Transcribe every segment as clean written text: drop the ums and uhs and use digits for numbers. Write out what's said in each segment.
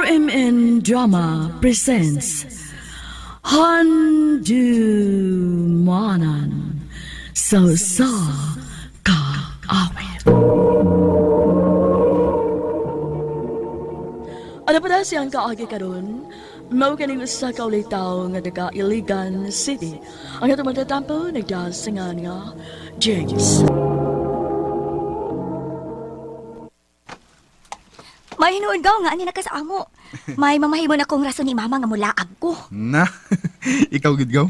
RMN Drama presents Handumanan Sa Kaawit. Ano pa na siyang kaagi karon? Mao kaning usa ka ulitaw nga taga Iligan City. Ang atong matatampo nagdasingan nga James. May hinuod gaw nga ani na ka sa amo. May mamahimo na kong rason ni mama nga mulaag ko. Na, ikaw gid gaw.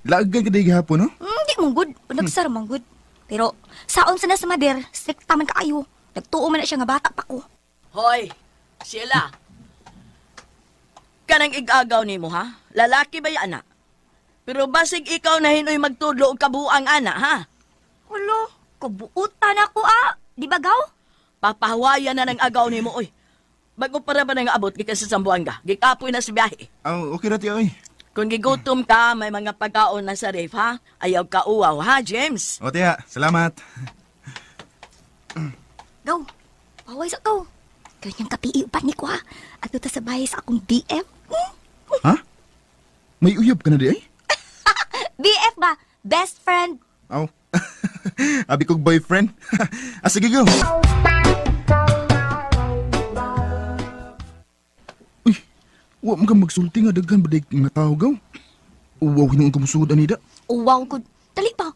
Laagan ka day gihapon, no? Di mong good, nagsar mong good. Pero saon sa na sa mader, strict man kaayo. Nagtuo man na siya nga bata pa ko. Hoy, Sheila. Kanang igagaw nimo ha? Lalaki ba yan, anak? Pero basig ikaw na hinoy magtudlo og kabuang ana, ha? Wala, kabuutan ako Di ba gaw? Papahawayan na ng agaw nimo, oy. Bago para ba nang abot gikan sa Zamboanga? Gikapoy na sa biyahe. Okay na tiyo, oy. Kung gigutom ka, may mga pagkaon na sa ref, ha? Ayaw ka uwaw, ha, James? O tiya, salamat. Gaw, paway sa gaw. Kanyang kapiiupan ni ko At ito sa bahay sa akong BF. Ha? May uyab ka na di ay? BF ba? Best friend. Aw. Abi kong boyfriend. Sige go. Uy, wa mo kang magsulti nga daghan ba nga tao gaw? Uwaw hinong kamusud anida. Wow, good. Dali pa.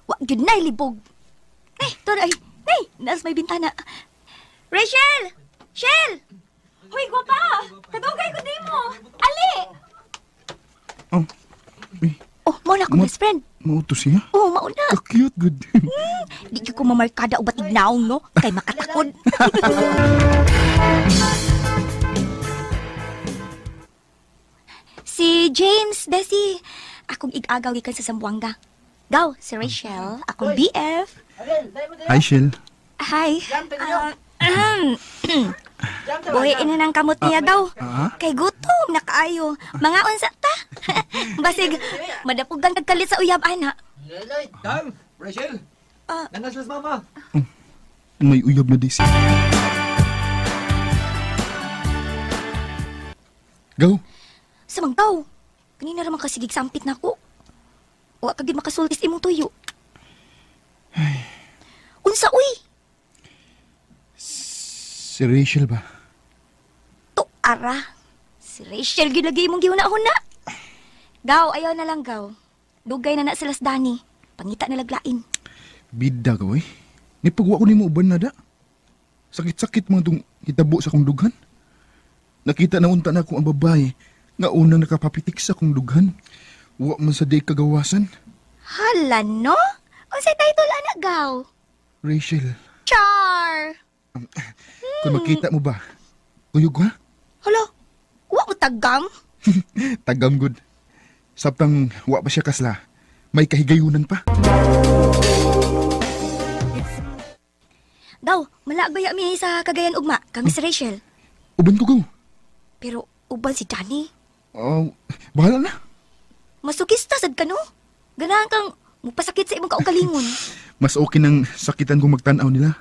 Wa gyud nay libog. Ay, tara ay. Nay, nas may bintana. Rachel! Shell! Uy, gwapa! Kadugay ko di mo! Ali! Oh, uy. Oh, mauna ko best friend. Mauto siya? Oh, mauna. Ka-cute, good. Di ko mamarkada o batig naong, no? Kay makatakod. Si James, Bessie. Akong ig-agaw gikan sa Zamboanga. Gaw, si Rachel. Akong BF. Hi, Shell. Hi. Buhiin na ng kamot niya daw. Kay gutom na kaayo. Mga unsa ta. Basig, madapugan kagkalit sa uyab, ana. Dam, Rachel. Nanas las mama. May uyab na di siya. Go. Samang daw. Kanina ramang kasigig sampit na ko. Wa kagid makasultis imong tuyo. Unsa uy? Si Rachel ba? To ara. Si Rachel gid lagi imong gihunahon na. Gaw, ayaw na lang gaw. Dugay na sila sa Dani. Pangita na laglain. Bida ka, oy. Nipagwa ko ni mo uban na da. Sakit-sakit mga itong hitabo sa kong dughan. Nakita na unta na akong ang babae nga unang nakapapitik sa kong dughan. Wa man sa day kagawasan. Hala, no? Unsay title anak gaw? Rachel, Char! kung makita mo ba, uyog ha? Hala, wa mo tagam? Tagam good. Saptang wa pa siya kasla, may kahigayunan pa. Daw, malagbaya mi sa Cagayan ugma, kami si Rachel. Uban ko go. Pero uban si Danny. Bahala na. Masukista sad ka no? Ganahan kang mupasakit sa imong kaugalingon. Mas okay nang sakitan kong magtanaw nila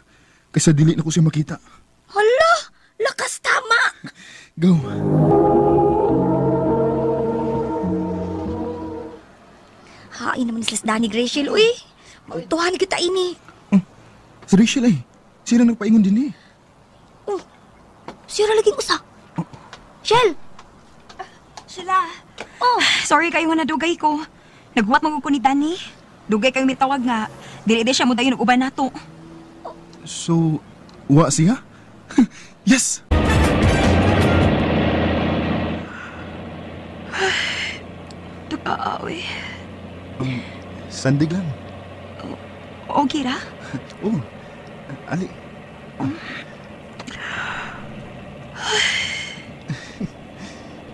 kaysa dili na ko siya makita. Hala, lakas tama. Go. Hain naman sila sa Danny Rachel, uy. Mautuhan kita ini. Si Rachel ay, sila nagpaingon din eh. Oh, sira laging usa. Shell! Sila. Oh, Sorry kayo nga nadugay ko. Naghuwat mo ko ni Danny. Dugay kayo mitawag nga. Dili siya mo dayon og uban nato. So, wa siya? Yes! Tukaawi. Sandig lang. Okay ra? Oh, ali.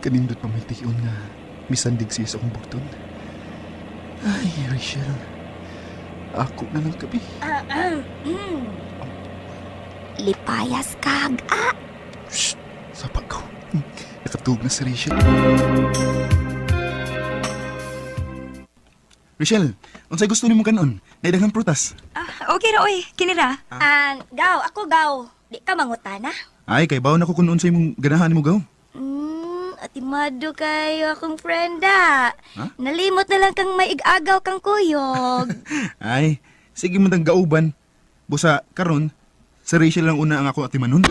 Kanindot pa may tiyon nga misandig siya sa akong bugton. Ay, Rachel. Ako na lang kabi. lipayas kag. Shh! Sapak ko. Nakatug na si Rachel. Rachel, unsay gusto nimo kanon? Naidaghang prutas. Okay ra, oy. Kinira. Gaw, ako gaw. Di ka mangutana? Ay, kay bawon ako kung unsay mong ganahan mo gaw. Atimado kayo akong frienda. Ha? Nalimot na lang kang may igagaw kang kuyog. Ay, sige man tang gauban. Busa, karon, sa Rachel lang una ang ako atimanon.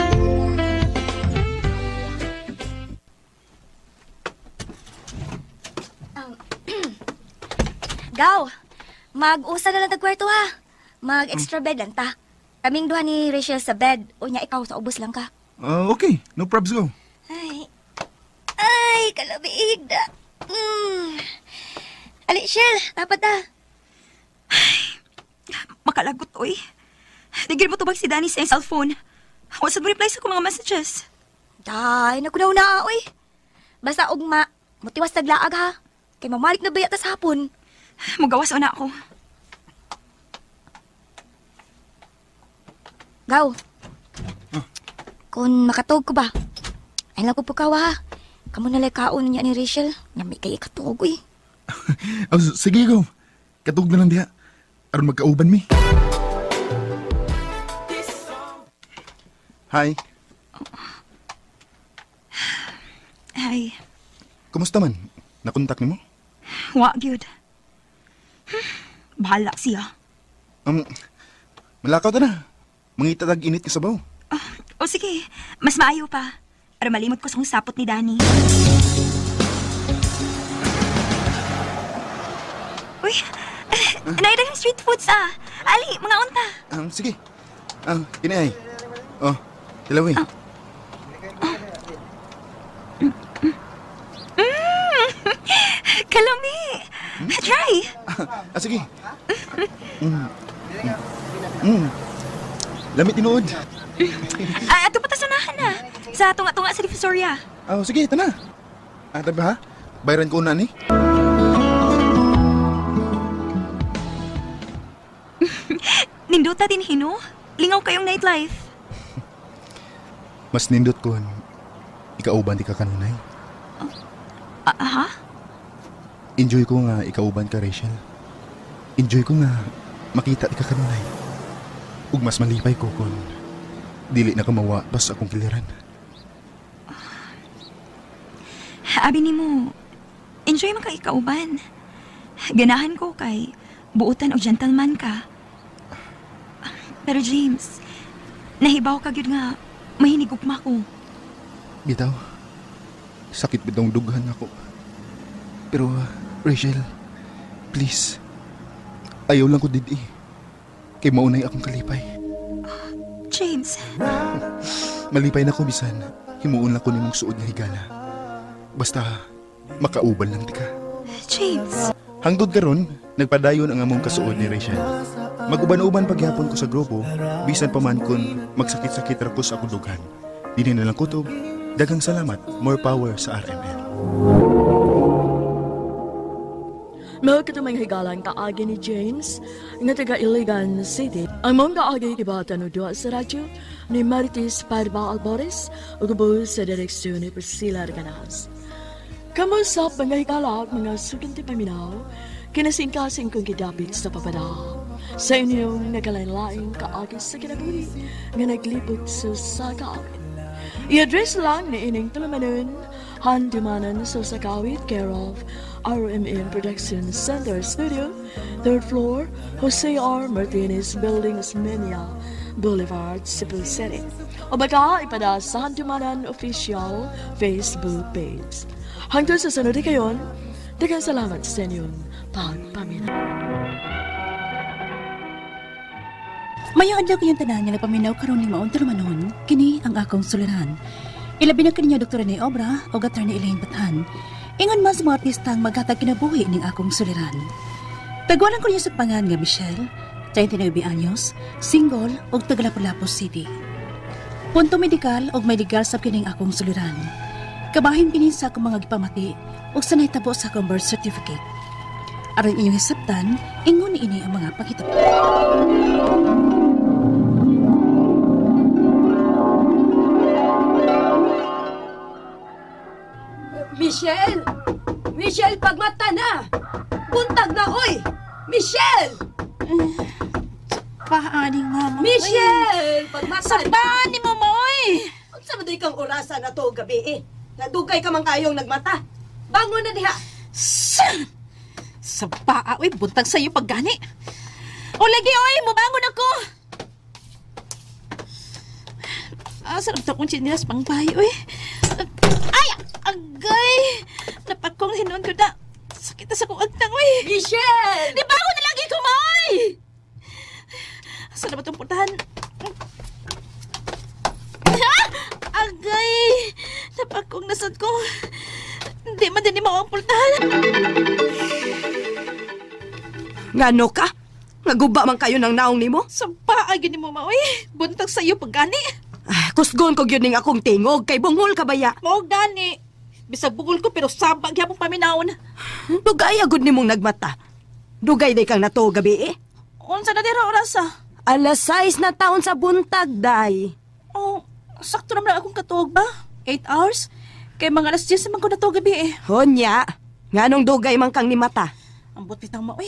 Gaw, mag-usa na lang tagkwarto ha. Mag-extra bed lang ta. Kaming duha ni Rachel sa bed. O niya ikaw sa ubos lang ka. Okay, no probs go. Ay, kalabiig da. Ali, Shell, dapat ta. Makalagot, oy. Digil mo tubag si Danny sa iyang cellphone. Wasad mo reply sa kong mga messages. Day, nakunaw na, oy. Basta ugma, mutiwas taglaag ha. Kay mamalik na bayat sa hapon. Mugawas na ako. Gaw. Kung makatog ko ba? Ay lang ko pukawa ha. Kamu nalay kaon niya ni Rachel. Nami kay ikatog eh. Sige go. Katug na lang diha. Aron magkauban mi. Hi. Ay, Kumusta man? Nakontak nimo? wa gyud. Bahala siya. Malakaw ta na. Mangita tag init ka sabaw. O sige, mas maayo pa. Para malimot ko sa kong sapot ni Danny. Uy, naidagang street foods ah. Ali, mga unta. Sige. Kini ay. Oh, tilawi. Kalami. Try. Sige. Lamit tinuod. Ato pa ta sunahan na. Sa tunga-tunga sa Divisoria. Sige, tana. Tabi ha? Bayaran ko na ni. Ninduta din hino. Lingaw kayong nightlife. Mas nindot ko ikauban di ka kanunay. Ha? Enjoy ko nga ikauban ka, Rachel. Enjoy ko nga makita di ka kanunay. Ug mas malipay ko kung dili na kamawa bas akong kiliran. Abi ni mo, enjoy man ka ikauban. Ganahan ko kay buutan o gentleman ka. Pero James, nahibaw ka gyud nga mahinigugma ko. Bitaw, sakit bitong dughan ako. Pero, Rachel, please, ayaw lang ko didi. Kay maunay akong kalipay. James, Malipay na ko bisan, himuon lang ko nimong suod nga higala. Basta, makauban lang di ka. James. Hangtod karon, nagpadayon ang among kasuod ni Rachel. Maguban-uban pagyapon ko sa grupo, bisan pa man kun magsakit-sakit ra ko sa akong dughan. Dili na lang kutob. Daghang salamat, more power sa RMN. Mao katumang higalan kaagi ni James nga taga Iligan City. Ang mong kaagi kibatan o duwa sa radyo ni Marites Parba Alvarez ug ubo sa direksyon ni Priscilla Arganas. Kamu sa panghigalag mga suginti paminaw, kinasingkasing kong gidapit sa papada. Sa inyong nagalain-laing kaagi sa kinabuhi nga naglibot sa sakawit. I-address lang ni ining tulamanon, handimanan sa sakawit care of RMN Production Center Studio, 3rd floor, Jose R. Martinez Building, Osmeña Boulevard, Cebu City. O baka ipada sa handimanan official Facebook page. Hanggang sa sunod kayon, daghang salamat sa inyong pagpaminaw. Mayong adlaw kayong tanan nga nagpaminaw karon ning maong tulumanon, kini ang akong suliran. Ilabi na kaninyo Dr. Rene Obra o Attorney Elaine Bathan. Ingon man sa mga artistang maghatag kinabuhi ning akong suliran. Tagwalan ko niyo sa pangan nga Michelle, 39 anyos, single ug taga Lapu-Lapu City. Punto medikal ug may legal sa kining akong suliran. Kabahin kini sa akong mga gipamati ug sa nahitabo sa akong birth certificate. Aron inyong hisabtan, ingon ni ini ang mga panghitabo. Michelle! Michelle, pagmata na! Buntag na, oy! Michelle! Paaning mama. Michelle! Pagmata na! Sabaan ni mama, oy! Sa maday kang orasa na to gabi eh. Nadugay ka man kayong nagmata. Bangon na diha. Sa paa, uy, buntag sa'yo paggani. O lagi, oy, mubangon ako. Sarap to kong chinilas pang bahay, uy. Ay, agay. Napakong hinuon ko na. Sakit na sa kong agtang, uy. Michelle! Di ba ako na lagi kumoy? Saan na ba itong puntahan? Agay! Napakong nasad ko. Hindi man din mo ang puntahan. Ngano ka? Naguba man kayo ng naong nimo? Sa paagin ni mo, maoy. Buntag sa iyo paggani. Kusgon ko yun ning akong tingog. Kay bungol ka ba ya? Mao gani. Bisag bugol ko pero sabag yapong paminawon. Dugay agud nimong nagmata. Dugay day kang nato gabi eh. Unsa na dira orasa? Alas 6 na taon sa buntag, day. Oh, sakto naman akong katuog ba? 8 hours? Kay mga alas 10 naman ko na to gabi eh. Honya, nganong dugay man kang ni mata? Ang butit ng maoy.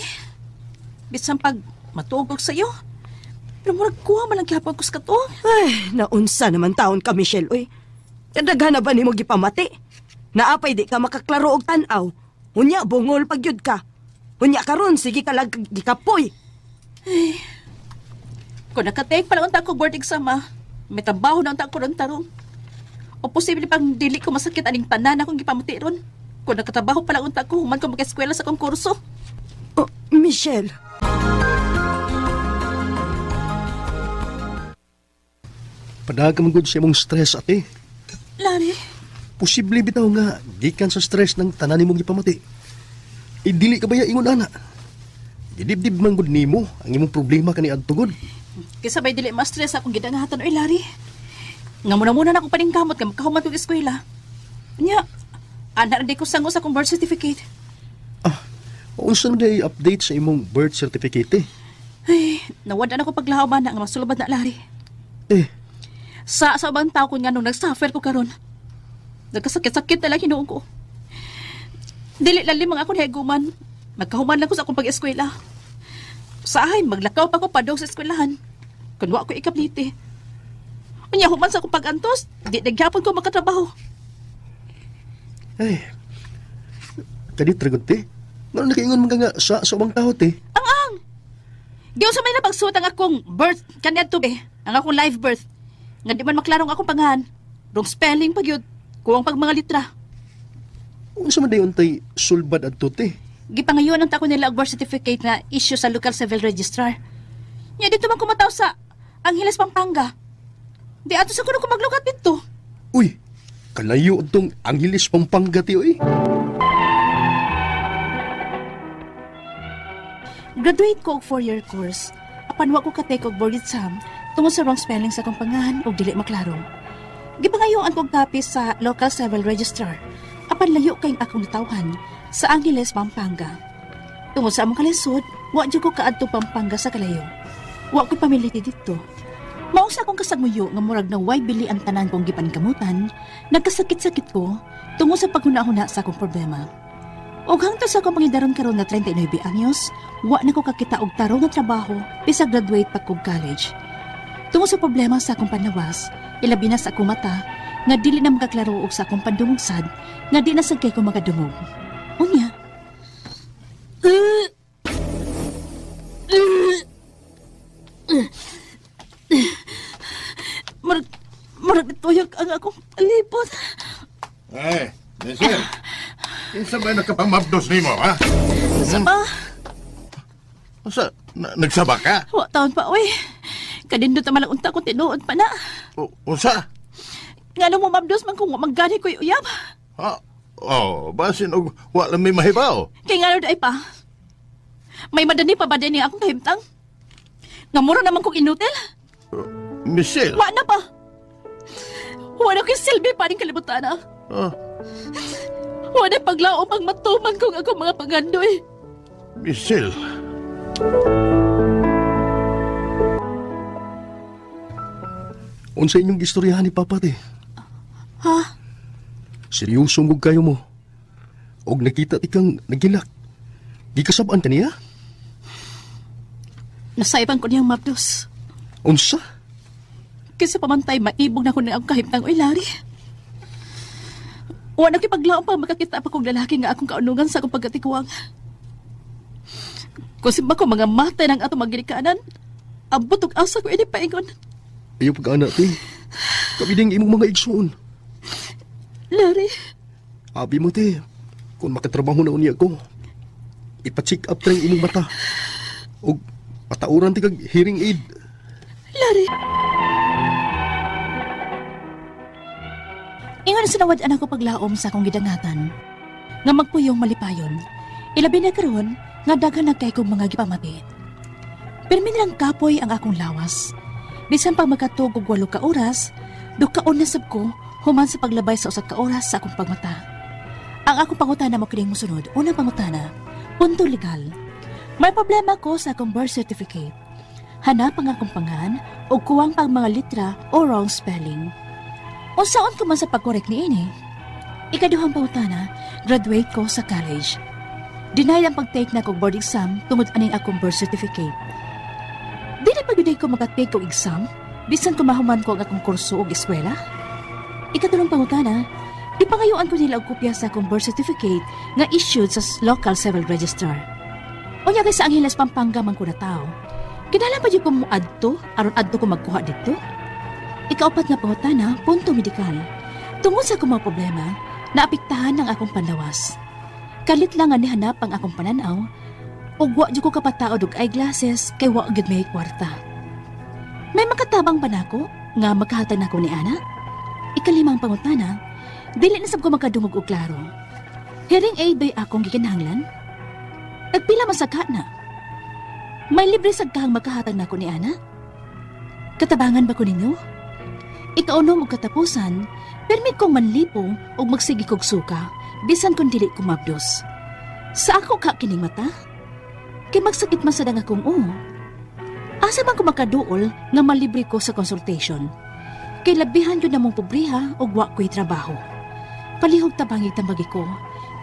Bisan pag matugog sa'yo. Pero murag kuha man ang gihapon ko sa katuog. Ay, naunsa naman taon ka, Michelle, uy. Kadaghan na ba ni mo gipamati? Naapay di ka makaklaro og tan-aw. Hunya, bungol pagyud ka. Hunya karon sige ka lang gikapoy. Ay, kung nakatake pa lang unta ko board exam may trabaho na unta ko ron tarong. O posible pang dili ko masakit aning tanan akong gipamuti ron. Kung nakatrabaho pa lang unta ko, human ko mag-eskwela sa akong kurso. Oh, Michelle. Padaga man gud siya mong stress, ate. Lari, Posible bitaw nga gikan sa stress ng tanan nimong gipamati. Dili ka baya ingon ana. Gidibdib man gud nimo ang imong problema kani adto gud. kisabay dili ma-stress akong gidangahatan oy Lari. Nga muna na akong paningkamot nga makahuman ko eskwela. Nya, ana rin ko sango sa akong birth certificate. Unsa man day update sa imong birth certificate? Ay, nawad na ako paglahaw man nga masulubad na Lari. Sa ubang tao ko nga nung nag-suffer ko karon. Nagkasakit-sakit na lang hinuong ko. Dili lalim ang ako nahiguman. Magkahuman lang ko sa akong pag-eskwela. Sa ahay, maglakaw pa ko padong sa eskwelahan. Kunwa ko ikabliti. Unya human sa akong pag-antos, di nagyapon ko makatrabaho. Ay, kadit ragot te. Nga nakaingon man ka nga sa ubang tao te. Ang! Diyo sa may napagsuot ang akong birth kanyad to be. Ang akong live birth. Nga di man maklarong akong pangahan. Wrong spelling pag yun. Kuwang pag mga litra. Unsa man day untay sulbad adto te. Gipangayon ang tako nila ang birth certificate na issue sa local civil registrar. Nya dito man kumataw sa Angeles, Pampanga. Di ato sa kuno ko maglukat dito. Uy, kalayo adtong Angeles, Pampanga ti oy. Graduate ko og 4-year course. Apan wa ko ka-take og board exam tungod sa wrong spelling sa akong pangahan ug dili maklaro. Gipangayoan kog copy sa local civil registrar. Apan layo kay akong natawhan sa Angeles, Pampanga. Tungod sa among kalisod, wa jud ko kaadto Pampanga sa kalayo. Wa ko pamilya dito. Mao sa akong kasagmuyo nga murag na way bili ang tanan kong gipankamutan, nagkasakit-sakit ko tungod sa paghuna-huna sa akong problema. Og hangtod sa akong pangidaron karon nga 39 anyos, wa na ko kakita og tarong nga trabaho bisag graduate pa kog college. Tungod sa problema sa akong panlawas, ilabi na sa akong mata, nga dili na makaklaro og sa akong pandungungsad, nga di na sagkay ko makadungog. Unya. Murag nituyog ang akong palipot. Ay, Michelle. Kinsa ba nakapamabdos nimo, ha? Sama, Sa nagsaba ka? wa taon pa, uy. Kadindot naman ang unta ko tinuod pa na. Unsa? Nga nung mamabdos man kung maggani ko'y uyab. Ha? Oh, basin og wa lang may mahibaw. Kay nga ay pa. May madani pa ba din akong kahimtang? Nga mura naman kong inutil. Michelle. Wa na pa. Wala ko'y silbi pa rin kalibutan na. Wala paglaom ang matuman kong ako mga pangandoy. Michelle. Unsa inyong istoryahan ni Papa te? Ha? Seryosong gug kayo mo. Og nakita ti kang nagilak. Di kasabaan ka niya? Nasaiban ko niyang mabdos. Unsa? Kaysa pamantay, maibog na ko na akong kahimtang o Larry. Wa nakipaglaong pa makakita pa kong lalaki nga akong kaunungan sa akong pagkatikuwang. Kung simba ko mga matay ng atong magirikaanan, ang butog asa ko ini paingon. Ayaw pag-anak, te. Kami din imong mga igsoon. Larry. Abi mo, te. Kung makatrabaho na unya ko, ipa-check up na imong mata. O patauran ti kag hearing aid. Larry. Ingon sinawad anak ko paglaom sa akong gidangatan. Nga magpuyong malipayon. Ilabi na karon nga daghan nagkay kong mga gipamati. Permin lang kapoy ang akong lawas. Bisan pag magkatug og 8 ka oras, dukaon na sab ko human sa paglabay sa 1 ka oras sa akong pagmata. Ang akong pangutana mo kining mosunod. Unang pangutana, punto legal. May problema ko sa akong birth certificate. Hanap ang akong pangan o kuwang pang mga litra o wrong spelling. Unsaon ko man sa pagkorek ni ini? Ikaduhang pangutana, graduate ko sa college. Denied ang pag-take na kong board exam tungod aning akong birth certificate. Dili pa gud ko maka-take kong exam bisan ko mahuman ko ang akong kurso o eskwela. Ikatulong pangutana, ipangayuan ko nila og kopya sa akong birth certificate nga issued sa local civil registrar. Unya kay sa Angeles, Pampanga man ko na tao. Kinahanglan pa jud ko moadto aron adto ko magkuha didto. Ikaapat na pangutana, punto medikal. Tungod sa akong mga problema, naapektahan ang akong panlawas. Kalit lang nga nihanap ang akong pananaw, ug wa jud ko kapataod og eyeglasses kay wa gyud may kwarta. May makatabang ba nako nga makahatag nako ni ana? Ikalimang pangutana, dili na sab ko makadungog og klaro. Hearing aid ba'y akong gikinahanglan? Nagpila masagka na. May libre sagkahang makahatag nako ni ana? Katabangan ba ko ninyo? Ikaunom og katapusan, permit kong manlipo o magsigi kog suka, bisan kung dili ko mabdos. Sa ako ka kining mata? Kay magsakit man sa dang akong Asa man ko makaduol nga malibre ko sa consultation? Kay labihan yun na mong pobriha o wa ko'y trabaho. Palihog tabangig tambagi ko,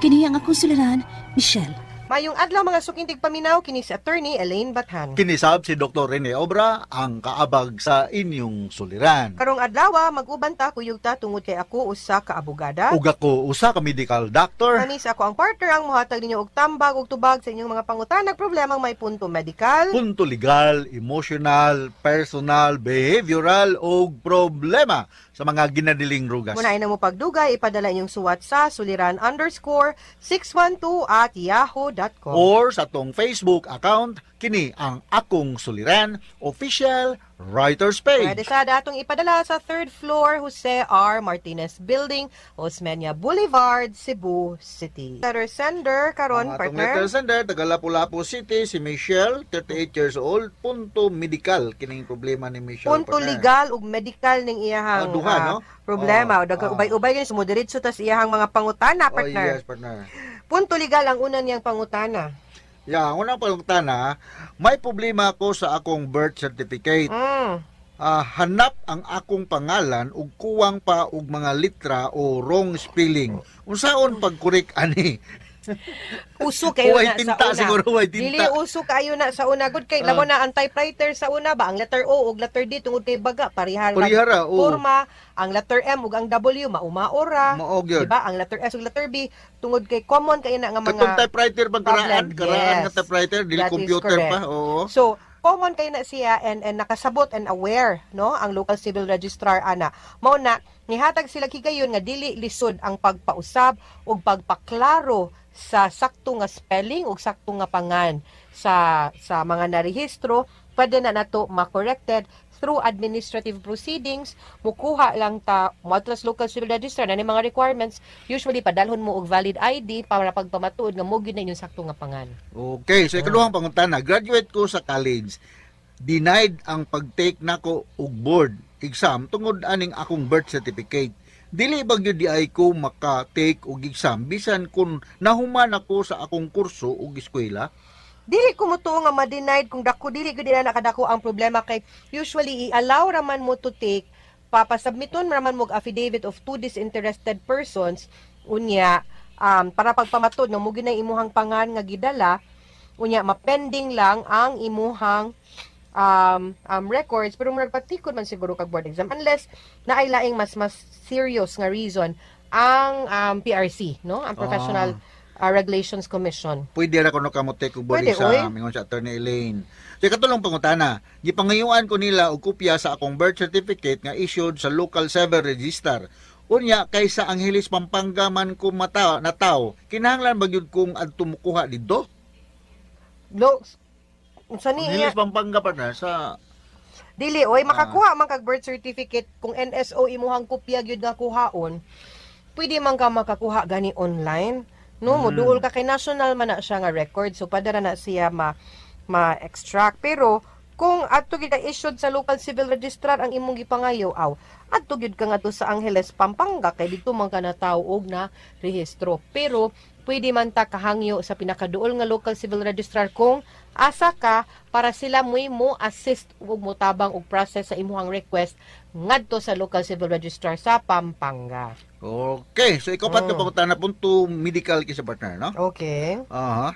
kini ang akong sularan, Michelle. Mayong adlaw mga sukintig paminaw kini si Attorney Elaine Bathan. Kinisab si Dr. Rene Obra ang kaabag sa inyong suliran. Karong adlaw mag-uban ta kuyog ta tungod kay ako usa ka abogada. Ug ako usa ka medical doctor. Kani sa ako ang partner ang mohatag ninyo og tambag ug tubag sa inyong mga pangutanag problemang may punto medical, punto legal, emotional, personal, behavioral ug problema sa mga ginadiling rugas. Muna na mo pagdugay, ipadala inyong suwat sa suliran_612@yahoo.com or sa tong Facebook account, kini ang Akong Suliran Official Writer's Page. Pwede sa datong ipadala sa 3rd floor Jose R. Martinez Building, Osmeña Boulevard, Cebu City. Letter sender karon partner. Letter sender taga Lapu-Lapu City, si Michelle, 38 years old, punto medical kining problema ni Michelle. Punto partner. legal ug medical ning iyahang no? problema. Ubay-ubay gyud sumudiretso tas iyahang mga pangutana partner. Yes, partner. Punto legal ang una niyang pangutana. Ang unang pangutana, may problema ako sa akong birth certificate. Hanap ang akong pangalan ug kuwang pa og mga litra o wrong spelling. Unsaon pag-correct ani? Uso kayo na tinta, sa una. Siguro, tinta. Dili uso kayo na sa una. Good kay labo na ang typewriter sa una ba? Ang letter O ug letter D tungod kay baga parihara. Forma, ang letter M ug ang W maumaora. Diba? Ang letter S ug letter B tungod kay common kayo na nga mga katong typewriter bang karaan nga typewriter dili computer pa. Oo. So common kayo na siya and nakasabot and aware no ang local civil registrar ana. Mao na nihatag sila higayon nga dili lisod ang pagpausab ug pagpaklaro sa sakto nga spelling ug sakto nga pangan sa mga narehistro. Pwede na nato ma-corrected through administrative proceedings. Mukuha lang ta Matlas Local Civil Registrar na ni mga requirements. Usually padalhon mo og valid ID para pagpamatuod nga mo gyud na inyong sakto nga pangan. Okay, so ikaduhang pangutana, graduate ko sa college. Denied ang pag-take nako og board exam tungod aning akong birth certificate. Dili ba gyud di ay ko maka-take og exam bisan kun nahuman ako sa akong kurso ug eskwela? Dili ko mo to nga ma-denied kung dako dili gyud na nakadako ang problema kay usually i-allow raman mo to take papasubmiton raman mo affidavit of 2 disinterested persons unya para pagpamatod nga mo gyud na imuhang pangan nga gidala unya mapending lang ang imuhang records pero murag patikod man siguro kag board exam unless naay laing mas serious nga reason ang PRC, no? Ang Professional Regulations Commission. Pwede ra kuno kamote ko board Pwede, exam mingon sa Attorney Elaine. So katulong pangutana, gipangayuan ko nila og kopya sa akong birth certificate nga issued sa local civil register. Unya kaysa Angeles Pampanga man ko nataw, kinahanglan ba gyud kong adto mukuha didto? Unsa ni Angeles Pampanga pa na sa dili oy makakuha man kag birth certificate kung NSO imuhang kopya gyud nga kuhaon. Pwede man ka makakuha gani online, no? Moduol ka kay national man na siya nga record, so padara na siya ma-extract. Pero kung adto gyud issued sa local civil registrar ang imong gipangayo, adto gyud ka nga to sa Angeles Pampanga kay dito man ka nataw og na rehistro. Pero pwede man ta kahangyo sa pinakaduol nga local civil registrar kung asa ka para sila mo assist ug motabang og process sa imuhang request ngadto sa local civil registrar sa Pampanga. Okay, so ikaw pa ito pangutana punto medical kisa partner, no? Okay. Aha.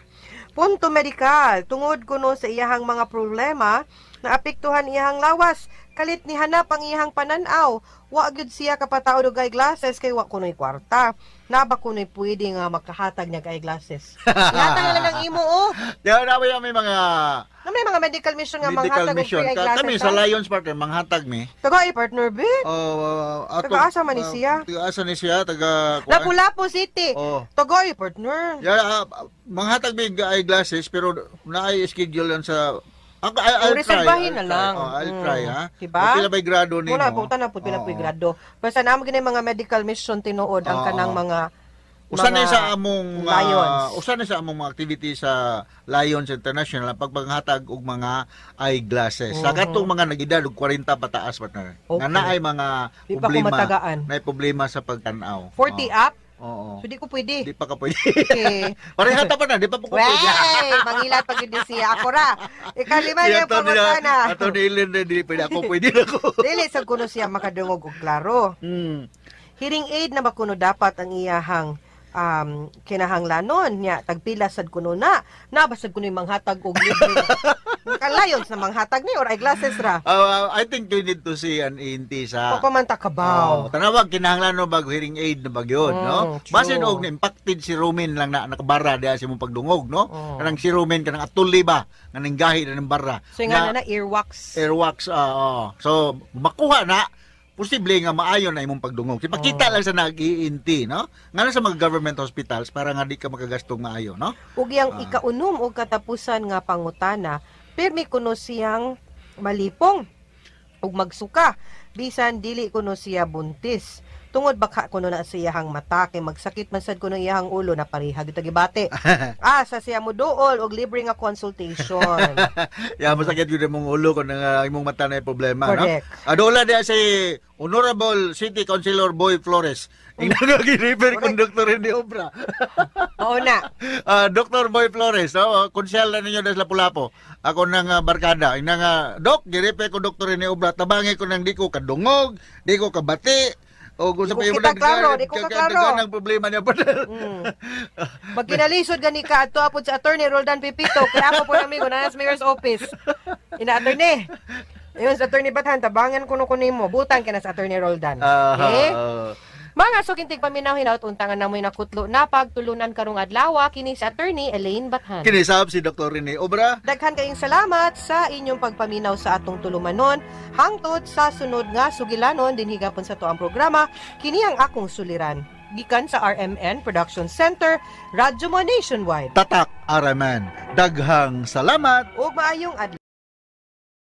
Punto medical, tungod kuno sa iyahang mga problema na apektuhan iyahang lawas, kalit ni hanap ang iyahang pananaw, wa gyud siya kapataod og eyeglasses kay wa kunoy kwarta. Na ba kunoy pwede nga makahatag niya kay eyeglasses? Ihatag na lang ng imo Diyan na may mga may mga medical mission nga manghatag og free eyeglasses. Kami sa Lions partner manghatag mi. Taga partner be? Taga asa man ni siya? Taga asa ni siya? Taga Lapu-Lapu City. Taga partner. Manghatag mi eyeglasses pero naay schedule yan sa I'll reservahin na lang. I'll try, ha? Diba? Pila ba'y grado nimo? Wala po, tanang po, pila po'y grado. Basta naman ganyan mga medical mission tinuod ang kanang mga usan na sa among Lions. usan na sa among mga activity sa Lions International pagpanghatag og mga eyeglasses. Sa katong mga nagedad og 40 pataas partner. Nga naay mga problema. Naay problema sa pagtan-aw. 40 up? Oo. So, di ko pwede. Di pa ka pwede. Okay. Parehata pa na, di pa po ko pwede. Wey! Mangilat pag yun siya. Ako ra. Ikalima niya yung pangutana. Ato ni Ellen na di pwede ako pwede na ko. Dili, sa kuno siya makadungog og klaro. Hearing aid na ba kuno dapat ang iyahang kinahanglanon niya tagpila sad kuno na basad kuno manghatag og libre kalayon sa manghatag ni or eyeglasses ra. I think you need to see an ENT sa pamanta kabaw. Tanawag kinahanglanon bag hearing aid na bagyon, no? Basin og impacted si Romin lang na nakabara diha sa imong pagdungog, no? Kanang si Romin kanang atuli ba nga ninggahi na ng barra. So nga na earwax. So makuha na posible nga maayo na imong pagdungog. Ipakita lang sa nag-ENT, no? Ngano sa mga government hospitals para nga di ka makagastong maayo, no? Ug yang ikaunom og katapusan nga pangutana, permi kuno siyang malipong ug magsuka bisan dili kuno siya buntis. Tungod baka kuno na siyahang mata kay magsakit man sad kuno iyahang ulo na pareha gid gibate. Sa siya mo duol og libre nga consultation. Masakit gyud imong ulo kun imong mata na problema, correct, no? Adola dia si Honorable City Councilor Boy Flores. Ingnan gi-refer kung Dr. ni Obra. Oo na. Dr. Boy Flores, no? Konsyal na ninyo sa Lapu-Lapu. Ako nang barkada. Inang Doc, gi-refer ko Dr. ni Obra. Tabangi ko nang di ko kadungog, di ko kabati. O kung sa payo mo di ko kaklaro. Ang problema niya pa. Pag kinalisod gani ka ato apod sa Attorney Roldan Pipito, kaya ako po amigo na sa Mayor's Office. Ina-attorney. Yun sa Attorney Bathan, tabangan kuno mo. Butan ka na sa Attorney Roldan. Okay? Mga sukintig paminaw hinaut untangan namoy nakutlo na pagtulunan karong adlaw kini sa Attorney Elaine Bathan. Kinisab si Dr. Rene Obra. Daghan kayong salamat sa inyong pagpaminaw sa atong tulumanon hangtod sa sunod nga sugilanon dinhi gapon sa tuang programa kini ang akong suliran gikan sa RMN Production Center, Radyo Mo Nationwide. Tatak RMN. Daghang salamat ug maayong adlaw.